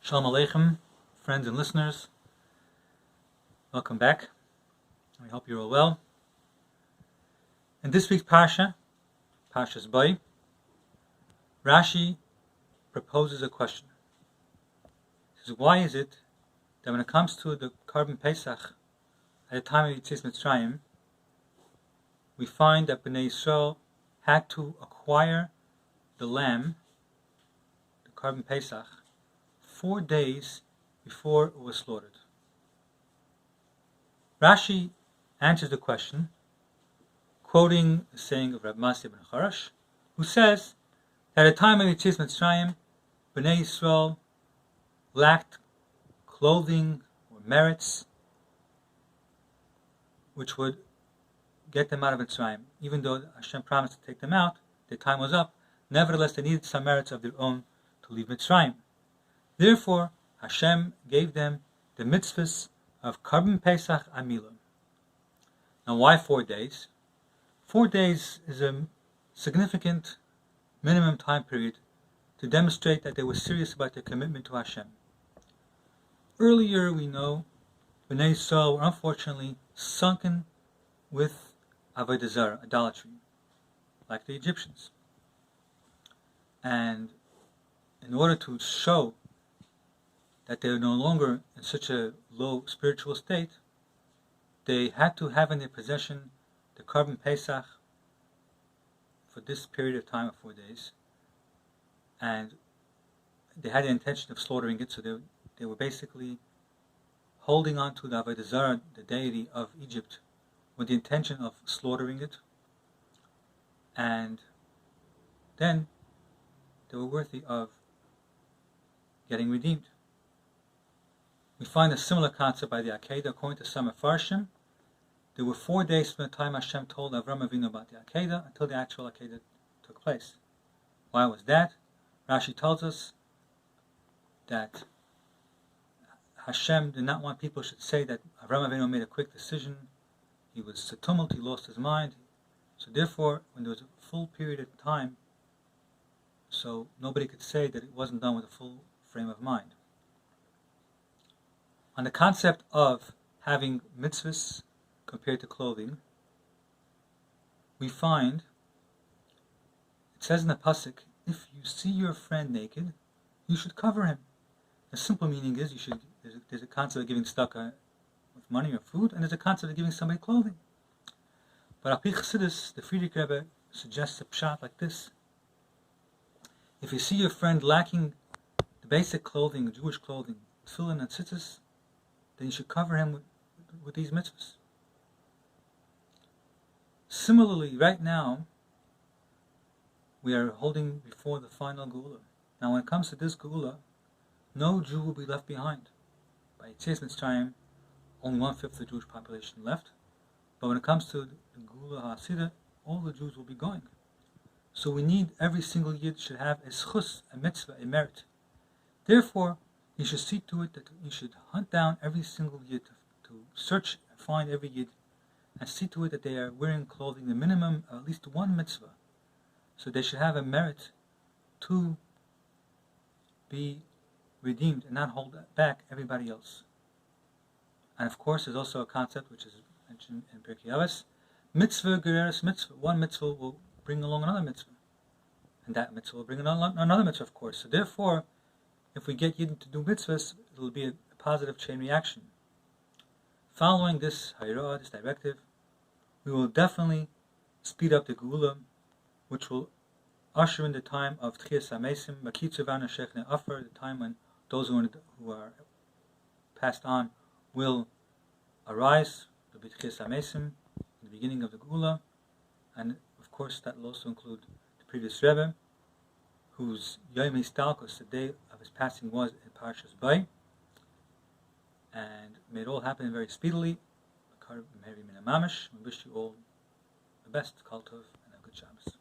Shalom Aleichem, friends and listeners. Welcome back. We hope you're all well. In this week's Parsha, Parshas Bo, Rashi proposes a question. He says, why is it that when it comes to the Korban Pesach, at the time of Yetzias Mitzrayim, we find that Bnei Yisrael had to acquire the lamb, the Korban Pesach, 4 days before it was slaughtered? Rashi answers the question, quoting the saying of Rabbi Avrohom Yehuda Kievman, who says that at the time of Yetzias Mitzrayim, Bnei Yisrael lacked clothing or merits which would get them out of Mitzrayim. Even though Hashem promised to take them out, their time was up. Nevertheless, they needed some merits of their own to leave Mitzrayim. Therefore, Hashem gave them the mitzvahs of Korban Pesach Amilah. Now, why 4 days? 4 days is a significant minimum time period to demonstrate that they were serious about their commitment to Hashem. Earlier, we know, Bnei Yisrael were unfortunately sunken with Avodah Zarah, idolatry, like the Egyptians. And in order to show that they were no longer in such a low spiritual state, they had to have in their possession the Korban Pesach for this period of time of 4 days, and they had the intention of slaughtering it, so they were basically holding on to the Avodah Zarah, the deity of Egypt, with the intention of slaughtering it, and then they were worthy of getting redeemed. We find a similar concept by the Akedah. According to some Mefarshim, there were 4 days from the time Hashem told Avram Avinu about the Akedah until the actual Akedah took place. Why was that? Rashi tells us that Hashem did not want people should say that Avram Avinu made a quick decision. He was a tumult, he lost his mind. So therefore, when there was a full period of time, so nobody could say that it wasn't done with a full frame of mind. On the concept of having mitzvahs compared to clothing, we find, it says in the pasuk, if you see your friend naked, you should cover him. The simple meaning is there's a concept of giving tzedakah with money or food, and there's a concept of giving somebody clothing. But Al Pi Chassidus, the Friedrich Rebbe suggests a pshat like this: if you see your friend lacking the basic clothing, Jewish clothing, tefillin and tzitzis, then you should cover him with these mitzvahs. Similarly, right now, we are holding before the final Geula. Now, when it comes to this Geula, no Jew will be left behind. By Yetzias Mitzrayim, only 1/5 of the Jewish population left. But when it comes to the Geula HaSida, all the Jews will be going. So we need every single Yid should have a schus, a mitzvah, a merit. Therefore, you should see to it that you should hunt down every single Yid, to search and find every Yid, and see to it that they are wearing clothing, the minimum of at least one mitzvah. So they should have a merit to be redeemed and not hold back everybody else. And of course, there's also a concept which is mentioned in Pirkei Avos, mitzvah gereres mitzvah. One mitzvah will bring along another mitzvah, and that mitzvah will bring another mitzvah, of course. So therefore, if we get Yidden to do mitzvahs, it will be a positive chain reaction. Following this hayrah, this directive, we will definitely speed up the Geula, which will usher in the time of Tchias HaMesim, Makitzu Vana Shechne Afer, the time when those who are passed on will arise, the Tchias HaMesim, the beginning of the Geula, and of course that will also include the previous Rebbe, whose Yom Histalkos, the day of his passing, was in Parshas Bo, and may it all happen very speedily. We wish you all the best, Kol Tov, and a good Shabbos.